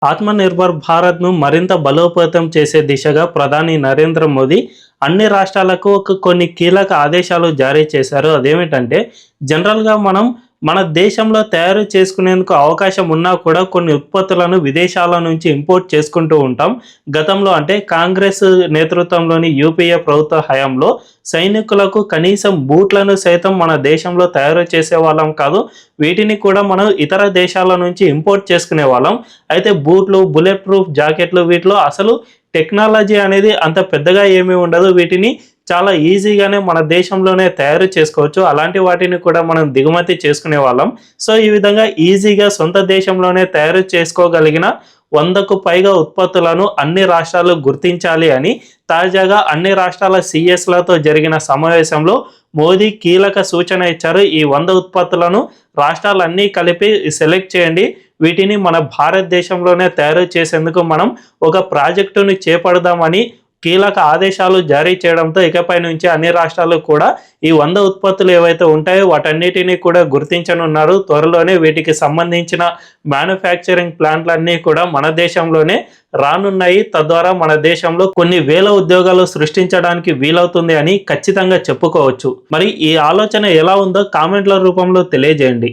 ఆత్మనిర్భర్ భారత్‌ను మరింత బలోపేతం చేసే దిశగా ప్రధాని నరేంద్ర మోదీ అన్ని రాష్ట్రాలకు కొన్ని కీలక ఆదేశాలు జారీ చేశారు. అదేమిటంటే జనరల్‌గా మనం మన దేశంలో తయారు చేసుకునేందుకు అవకాశం ఉన్నా కూడా కొన్ని ఉత్పత్తులను విదేశాల నుంచి ఇంపోర్ట్ చేసుకుంటూ ఉంటాం. గతంలో అంటే కాంగ్రెస్ నేతృత్వంలోని యూపీఏ ప్రభుత్వ హయాంలో సైనికులకు కనీసం బూట్లను సైతం మన దేశంలో తయారు చేసేవాళ్ళం కాదు. వీటిని కూడా మనం ఇతర దేశాల నుంచి ఇంపోర్ట్ చేసుకునేవాళ్ళం. అయితే బూట్లు, బుల్లెట్ ప్రూఫ్ జాకెట్లు వీటిలో అసలు టెక్నాలజీ అనేది అంత పెద్దగా ఏమీ ఉండదు. వీటిని చాలా ఈజీగానే మన దేశంలోనే తయారు చేసుకోవచ్చు. అలాంటి వాటిని కూడా మనం దిగుమతి చేసుకునే వాళ్ళం. సో ఈ విధంగా ఈజీగా సొంత దేశంలోనే తయారు చేసుకోగలిగిన 100కు పైగా ఉత్పత్తులను అన్ని రాష్ట్రాలు గుర్తించాలి అని తాజాగా అన్ని రాష్ట్రాల సీఎస్లతో జరిగిన సమావేశంలో మోదీ కీలక సూచన ఇచ్చారు. ఈ 100 ఉత్పత్తులను రాష్ట్రాలన్నీ కలిపి సెలెక్ట్ చేయండి. వీటిని మన భారతదేశంలోనే తయారు చేసేందుకు మనం ఒక ప్రాజెక్టును చేపడదామని కీలక ఆదేశాలు జారీ చేయడంతో ఇకపై నుంచి అన్ని రాష్ట్రాలు కూడా ఈ 100 ఉత్పత్తులు ఏవైతే ఉంటాయో వాటన్నిటినీ కూడా గుర్తించనున్నారు. త్వరలోనే వీటికి సంబంధించిన మ్యానుఫ్యాక్చరింగ్ ప్లాంట్లన్నీ కూడా మన దేశంలోనే రానున్నాయి. తద్వారా మన దేశంలో కొన్ని వేల ఉద్యోగాలు సృష్టించడానికి వీలవుతుంది అని ఖచ్చితంగా చెప్పుకోవచ్చు. మరి ఈ ఆలోచన ఎలా ఉందో కామెంట్ల రూపంలో తెలియజేయండి.